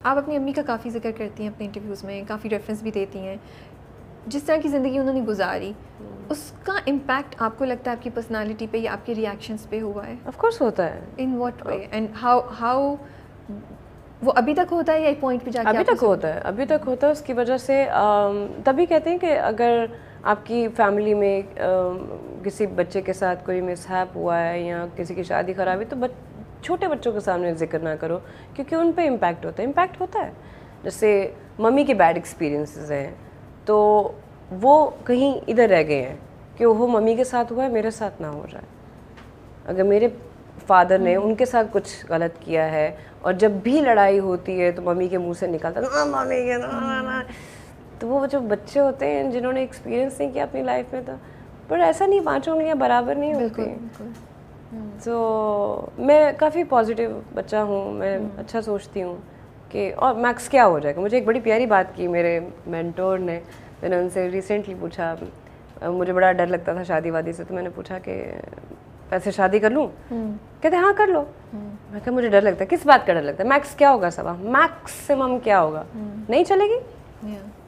آپ اپنی امی کا کافی ذکر کرتی ہیں اپنے انٹرویوز میں, کافی ریفرنس بھی دیتی ہیں. جس طرح کی زندگی انہوں نے گزاری, اس کا امپیکٹ آپ کو لگتا ہے آپ کی پرسنالٹی پہ یا آپ کے ریئیکشنس پہ ہوا ہے؟ آف کورس ہوتا ہے. In what way and how وہ ابھی تک ہوتا ہے یا ایک پوائنٹ پہ جا کے؟ ابھی تک ہوتا ہے, ابھی تک ہوتا ہے. اس کی وجہ سے تبھی کہتے ہیں کہ اگر آپ کی فیملی میں کسی بچے کے ساتھ کوئی مس ہیپ ہوا ہے یا کسی کی شادی خراب ہے تو چھوٹے بچوں کے سامنے ذکر نہ کرو, کیونکہ ان پہ امپیکٹ ہوتا ہے. جیسے ممی کے بیڈ ایکسپیرینسز ہیں تو وہ کہیں ادھر رہ گئے ہیں کہ وہ ممی کے ساتھ ہوا ہے, میرے ساتھ نہ ہو جائے. اگر میرے فادر نے ان کے ساتھ کچھ غلط کیا ہے اور جب بھی لڑائی ہوتی ہے تو ممی کے منہ سے نکلتا نا ممی کے نا, تو وہ جو بچے ہوتے ہیں جنہوں نے ایکسپیرینس نہیں کیا اپنی لائف میں, تو پر ایسا نہیں, پانچوں انگلیاں برابر نہیں ہوتی. تو میں کافی پازیٹیو بچہ ہوں, میں اچھا سوچتی ہوں کہ اور میکس کیا ہو جائے گا. مجھے ایک بڑی پیاری بات کی میرے مینٹور نے, میں نے ان سے ریسنٹلی پوچھا, مجھے بڑا ڈر لگتا تھا شادی وادی سے, تو میں نے پوچھا کہ ایسے شادی کر لوں؟ کہتے ہاں کر لو. میں کہا مجھے ڈر لگتا ہے. کس بات کا ڈر لگتا ہے؟ میکس کیا ہوگا, سب میکسیمم کیا ہوگا, نہیں چلے گی.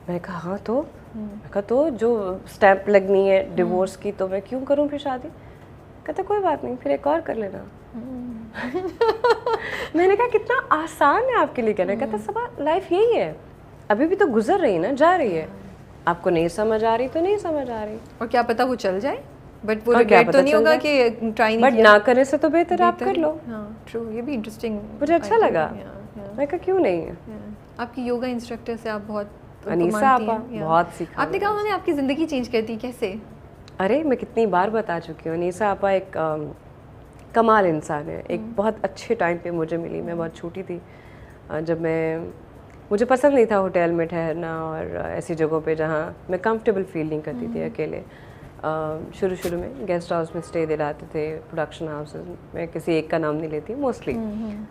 میں کہا ہاں تو, میں کہا تو جو اسٹیمپ لگنی ہے ڈیورس کی تو میں کیوں کروں پھر شادی؟ کہتا کوئی بات نہیں, پھر ایک اور کر لینا. میں نے کہا کتنا آسان ہے آپ کے لیے کہنا. کہتا سب لائف یہی ہے, ابھی بھی تو گزر رہی نا, جا رہی ہے, آپ کو نہیں سمجھ آ رہی تو نہیں سمجھ آ رہی, اور کیا پتا وہ چل جائے, بٹ وہ ریگریٹ تو نہیں ہوگا کہ ٹرائی نہیں کیا, بٹ نہ کرے سے تو بہتر آپ کر لو. ہاں ٹرو, یہ بھی انٹرسٹنگ, مجھے اچھا لگا. میں کہا کیوں نہیں. آپ کی یوگا انسٹرکٹر سے آپ بہت انیسا آپا بہت سیکھا. آپ نے کہا انہوں نے آپ کی زندگی چینج کر دی, کیسے؟ ارے میں کتنی بار بتا چکی ہوں, انیسا آپا ایک کمال انسان ہے. ایک بہت اچھے ٹائم پہ مجھے ملی, میں بہت چھوٹی تھی جب مجھے پسند نہیں تھا ہوٹل میں ٹھہرنا اور ایسی جگہوں پہ جہاں میں کمفرٹیبل فیل نہیں کرتی تھی اکیلے. شروع میں گیسٹ ہاؤس میں اسٹے دلاتے تھے, پروڈکشن ہاؤسز میں کسی ایک کا نام نہیں لیتی موسٹلی,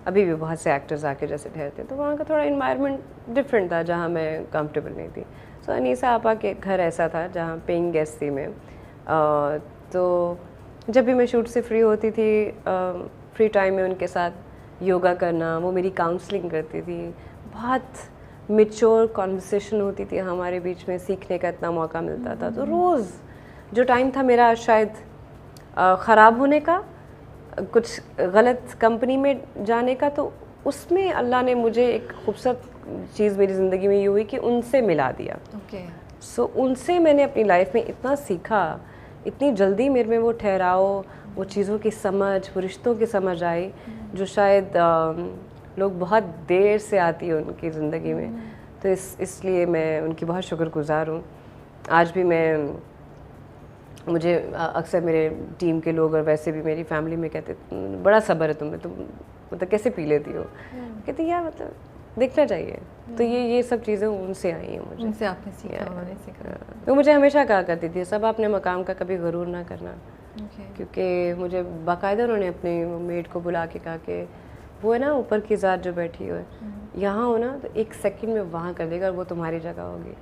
ابھی بھی بہت سے ایکٹرز آ کے جیسے ٹھہرتے ہیں, تو وہاں کا تھوڑا انوائرمنٹ ڈفرینٹ تھا جہاں میں کمفرٹیبل نہیں تھی. سو انیسا آپا کے گھر ایسا تھا جہاں پینگ گیسٹ تھی میں, تو جب بھی میں شوٹ سے فری ہوتی تھی, فری ٹائم میں ان کے ساتھ یوگا کرنا, وہ میری کاؤنسلنگ کرتی تھی, بہت میچور کانورسیشن ہوتی تھی ہمارے بیچ میں, سیکھنے کا اتنا موقع ملتا تھا. تو روز جو ٹائم تھا میرا شاید خراب ہونے کا, کچھ غلط کمپنی میں جانے کا, تو اس میں اللہ نے مجھے ایک خوبصورت چیز میری زندگی میں یہ ہوئی کہ ان سے ملا دیا. سو ان سے میں نے اپنی لائف میں اتنا سیکھا, اتنی جلدی میرے میں وہ ٹھہراؤ, وہ چیزوں کی سمجھ, وہ رشتوں کی سمجھ آئی جو شاید لوگ بہت دیر سے آتی ہے ان کی زندگی میں. تو اس لیے میں ان کی بہت شکر گزار ہوں. آج بھی مجھے اکثر میرے ٹیم کے لوگ اور ویسے بھی میری فیملی میں کہتے بڑا صبر ہے تمہیں, تم مطلب کیسے پی لیتی ہو. کہتے یار مطلب دیکھنا چاہیے. تو یہ سب چیزیں ان سے آئی ہیں مجھے, ان سے آپ نے سیکھا, انہوں نے سیکھا. وہ مجھے ہمیشہ کہا کرتی تھی سب اپنے مقام کا کبھی غرور نہ کرنا, کیونکہ مجھے باقاعدہ انہوں نے اپنی میڈ کو بلا کے کہا کہ وہ ہے نا اوپر کی ذات جو بیٹھی ہوئے, یہاں ہو نا تو ایک سیکنڈ میں وہاں کر دے گا اور وہ تمہاری جگہ ہوگی.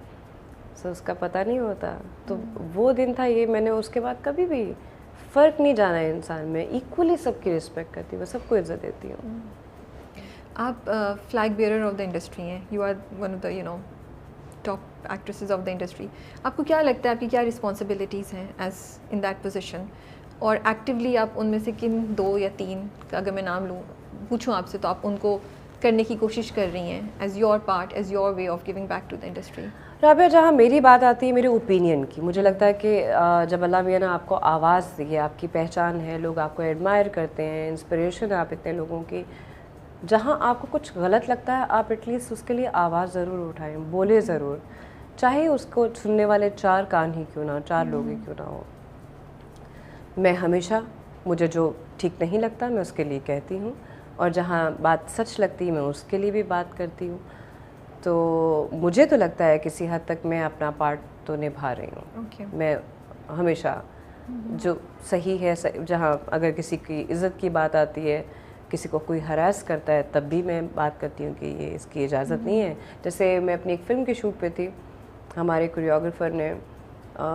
سو اس کا پتہ نہیں ہوتا. تو وہ دن تھا یہ, میں نے اس کے بعد کبھی بھی فرق نہیں جانا ہے انسان میں, ایکولی سب کی رسپیکٹ کرتی ہوں, میں سب کو عزت دیتی ہوں. آپ flag bearer of the industry ہیں, you are one of the top actresses of the industry. آپ کو کیا لگتا ہے آپ کی کیا رسپانسبلٹیز ہیں ایز ان دیٹ پوزیشن, اور ایکٹیولی آپ ان میں سے کن 2 یا 3 کا اگر میں نام پوچھوں آپ سے تو آپ ان کو کرنے کی کوشش کر رہی ہیں as your part, as your way of giving back to the industry? Rabia, جہاں میری بات آتی ہے میرے اوپینین کی, مجھے لگتا ہے کہ جب اللہ میاں نے آپ کو آواز دی ہے, آپ کی پہچان ہے, لوگ آپ کو ایڈمائر کرتے ہیں, انسپریشن ہے آپ اتنے لوگوں کی, جہاں آپ کو کچھ غلط لگتا ہے آپ ایٹ لیسٹ اس کے لیے آواز ضرور اٹھائیں, بولے ضرور, چاہے اس کو سننے والے 4 کان ہی کیوں نہ ہو, 4 لوگ ہی کیوں نہ ہو. میں ہمیشہ مجھے جو ٹھیک نہیں لگتا میں اس کے لیے کہتی ہوں, اور جہاں بات سچ لگتی ہے میں اس کے لیے بھی بات کرتی ہوں. تو مجھے تو لگتا ہے کسی حد تک میں اپنا پارٹ تو نبھا رہی ہوں. میں ہمیشہ جو صحیح ہے, جہاں اگر کسی کی عزت کی بات آتی ہے, کسی کو کوئی ہراس کرتا ہے, تب بھی میں بات کرتی ہوں کہ یہ اس کی اجازت نہیں ہے. جیسے میں اپنی ایک فلم کے شوٹ پہ تھی, ہمارے کوریوگرافر نے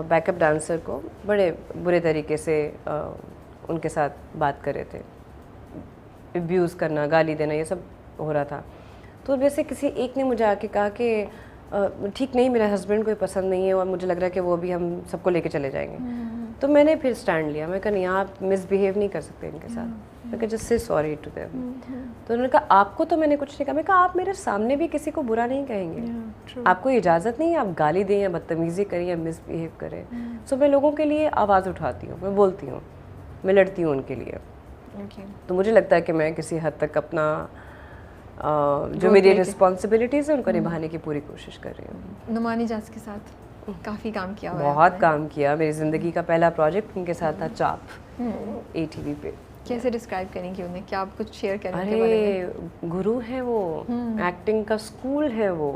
بیک اپ ڈانسر کو بڑے برے طریقے سے ان کے ساتھ بات کرے تھے, ابیوز کرنا, گالی دینا, یہ سب ہو رہا تھا. تو ان میں سے کسی ایک نے مجھے آ کے کہا کہ ٹھیک نہیں, میرے ہسبینڈ کو پسند نہیں ہے اور مجھے لگ رہا ہے کہ وہ ابھی ہم سب کو لے کے چلے جائیں گے. تو میں نے پھر اسٹینڈ لیا, میں کہا نہیں آپ مس بیہیو نہیں کر سکتے ان کے ساتھ, میں کہا just say sorry to them. تو انہوں نے کہا آپ کو تو میں نے کچھ نہیں کہا. میں کہا آپ میرے سامنے بھی کسی کو برا نہیں کہیں گے, آپ کو اجازت نہیں ہے آپ گالی دیں یا بدتمیزی کریں یا مس بیہیو کریں. سو میں لوگوں کے لیے آواز اٹھاتی ہوں, میں بولتی ہوں, میں لڑتی ہوں ان کے لیے. تو مجھے لگتا ہے کہ میں کسی حد تک اپنا جو میری رسپانسبلٹیز ہیں ان کو نبھانے کی پوری کوشش کر رہی ہوں. نعمان اجاز کے ساتھ کافی کام کیا ہوا ہے, بہت کام کیا. میری زندگی کا پہلا پروجیکٹ ان کے ساتھ تھا چاپ, اے ٹی وی پہ. کیسے ڈسکرائب کریں گے انہیں, کیا آپ کچھ شیئر کریں گے؟ ارے گرو ہیں وہ, ایکٹنگ کا اسکول ہے وہ,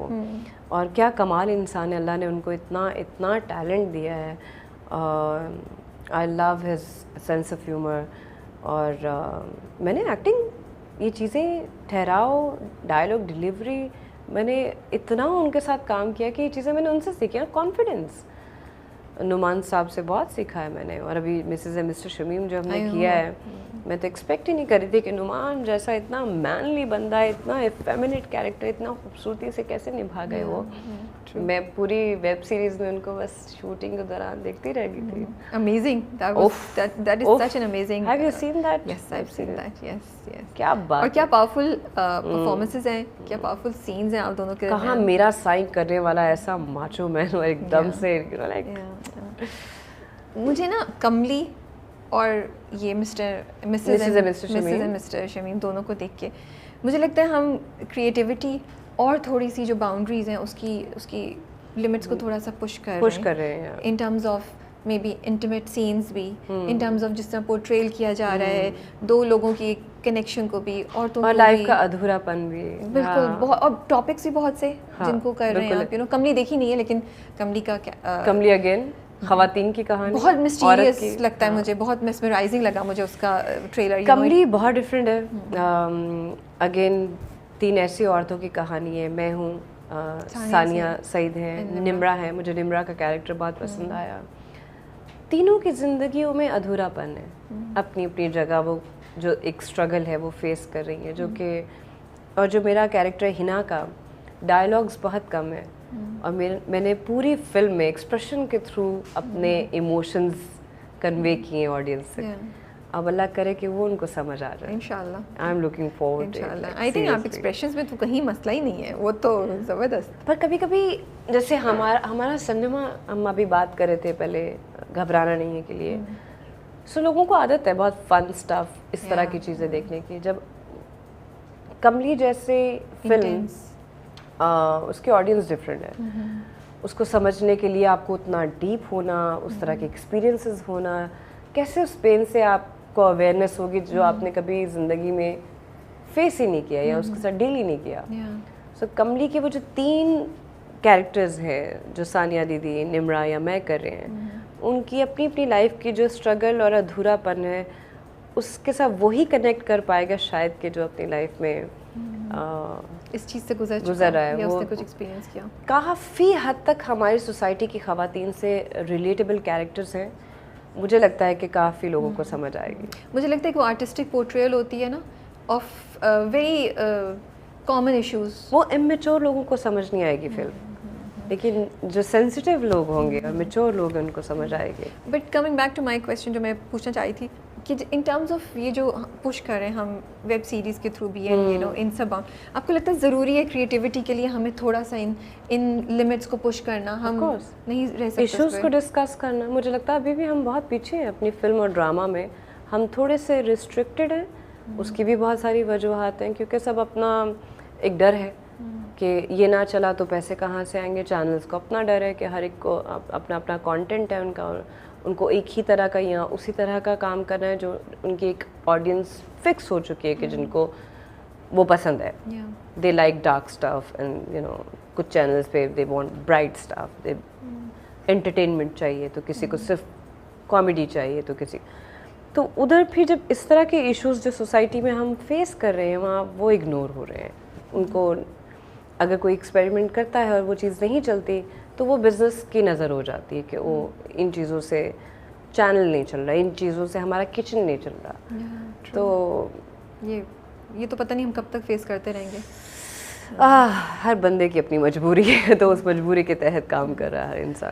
اور کیا کمال انسان ہے. اللہ نے ان کو اتنا ٹیلنٹ دیا ہے. آئی لو ہز سینس آف ہیومر. اور میں نے ایکٹنگ یہ چیزیں, ٹھہراؤ, ڈائلاگ ڈیلیوری, میں نے اتنا ان کے ساتھ کام کیا کہ یہ چیزیں میں نے ان سے سیکھی. اور کانفیڈنس نعمان صاحب سے بہت سیکھا ہے میں نے. اور ابھی مسز اینڈ مسٹر شمیم جو ہم نے کیا ہے, میں تو ایکسپیکٹ ہی نہیں کر رہی تھی کہ نعمان جیسا اتنا مینلی بندہ, اتنا ایفیمینٹ کیریکٹر اتنا خوبصورتی سے کیسے نبھا گئے وہ. میں پوری ویب سیریز میں ان کو بس شوٹنگ کے دوران دیکھتی رہ گئی تھی. Amazing. That is such an amazing. Have you seen that? Yes, I've seen that. Yes. کیا بات, اور کیا پاورفل پرفارمنسز ہیں, کیا پاورفل سینز ہیں آپ دونوں کے. کہاں میرا سائن کرنے والا ایسا ماچو مین اور ایک دم سے مجھے نا کملی اور یہ مسز اینڈ مسٹر شمیم دونوں کو دیکھ کے مجھے لگتا ہے ہم کریٹیوٹی اور تھوڑی سی جو باؤنڈریز ہیں اس کی لمٹس کو تھوڑا سا پش کر رہے ہیں in terms of maybe intimate sense بھی, ان ٹرمز آف جس طرح پورٹریل کیا جا رہا ہے دو لوگوں کی کنیکشن کو بھی, اور لائف کا ادھورا پن بھی. بالکل, بہت, اور ٹاپکس بھی بہت سے جن کو کر رہے ہیں آپ. کملی دیکھی نہیں ہے لیکن کملی کا کملی اگین خواتین کی کہانی بہت مسٹیریس لگتا ہے مجھے, بہت میسمرائزنگ لگا مجھے اس کا ٹریلر. کملی بہت ڈفرینٹ ہے. اگین 3 ایسی عورتوں کی کہانی ہے. میں ہوں, ثانیہ سعید ہیں, نمرا ہے. مجھے نمرا کا کیریکٹر بہت پسند آیا. تینوں کی زندگیوں میں ادھورا پن ہے, اپنی اپنی جگہ. وہ جو ایک اسٹرگل ہے وہ فیس کر رہی ہیں, جو کہ, اور جو میرا کیریکٹر ہنا کا, ڈائلاگس بہت کم ہے, اور میں نے پوری فلم میں ایکسپریشن کے تھرو اپنے ایموشنز کنوے کیے آڈینس سے. اب اللہ کرے کہ وہ ان کو سمجھ آ جائے انشاءاللہ. I am looking forward. I think آپ ایکسپریشنز میں تو کہیں مسئلہ ہی نہیں ہے, وہ تو زبردست. پر کبھی کبھی جیسے ہمارا سنیما, ہم ابھی بات کر رہے تھے پہلے, گھبرانا نہیں ہے کے لیے. سو لوگوں کو عادت ہے بہت فن اسٹف اس طرح کی چیزیں دیکھنے کی. جب کملی جیسے فلم, اس کی آڈینس ڈفرینٹ ہے, اس کو سمجھنے کے لیے آپ کو اتنا ڈیپ ہونا, اس طرح کے ایکسپیرینسز ہونا, کیسے اس پین سے آپ کو اویئرنیس ہوگی جو آپ نے کبھی زندگی میں فیس ہی نہیں کیا یا اس کے ساتھ ڈیل ہی نہیں کیا. سو کملی کے وہ جو 3 کیریکٹرز ہیں جو ثانیہ دیدی, نمرا یا میں کر رہے ہیں, ان کی اپنی اپنی لائف کی جو اسٹرگل اور ادھورا پن ہے, اس کے ساتھ وہی کنیکٹ کر پائے گا شاید کہ جو اپنی لائف میں اس چیز سے گزر رہا ہے, وہ کچھ ایکسپیرینس کیا. کافی حد تک ہماری سوسائٹی کی خواتین سے ریلیٹیبل کیریکٹرز ہیں. مجھے لگتا ہے کہ کافی لوگوں کو سمجھ آئے گی. مجھے لگتا ہے کہ وہ آرٹسٹک پورٹریل ہوتی ہے نا آف ویری کامن ایشوز, وہ امیچور لوگوں کو سمجھ نہیں آئے گی فلم, لیکن جو سینسیٹیو لوگ ہوں گے اور میچور لوگ ان کو سمجھ آئے گے. But coming back to my question جو میں پوچھنا چاہی تھی کہ ان ٹرمز آف یہ جو پش کر رہے ہیں ہم ویب سیریز کے تھرو بھی, ان سب, آپ کو لگتا ہے ضروری ہے کریٹیوٹی کے لیے ہمیں تھوڑا سا ان لمٹس کو پش کرنا, ہم نہیں رہ سکتے ایشوز کو ڈسکس کرنا. مجھے لگتا ہے ابھی بھی ہم بہت پیچھے ہیں اپنی فلم اور ڈرامہ میں, ہم تھوڑے سے ریسٹرکٹیڈ ہیں. اس کی بھی بہت ساری وجوہات ہیں, کیونکہ سب اپنا ایک ڈر ہے کہ یہ نہ چلا تو پیسے کہاں سے آئیں گے. چینلز کو اپنا ڈر ہے کہ ہر ایک کو اپنا اپنا کانٹینٹ ہے ان کا, اور ان کو ایک ہی طرح کا یا اسی طرح کا کام کرنا ہے جو ان کی ایک آڈینس فکس ہو چکی ہے کہ جن کو وہ پسند ہے. They like dark stuff and کچھ چینلز پہ they want bright stuff, they entertainment چاہیے, تو کسی کو صرف کامیڈی چاہیے, تو کسی. تو ادھر پھر جب اس طرح کے ایشوز جو سوسائٹی میں ہم فیس کر رہے ہیں وہاں وہ اگنور ہو رہے ہیں. ان کو اگر کوئی ایکسپیریمنٹ کرتا ہے اور وہ چیز نہیں چلتی تو وہ بزنس کی نظر ہو جاتی ہے کہ وہ ان چیزوں سے چینل نہیں چل رہا, ان چیزوں سے ہمارا کچن نہیں چل رہا. تو یہ تو پتہ نہیں ہم کب تک فیس کرتے رہیں گے. ہر بندے کی اپنی مجبوری ہے، تو اس مجبوری کے تحت کام کر رہا ہے ہر انسان.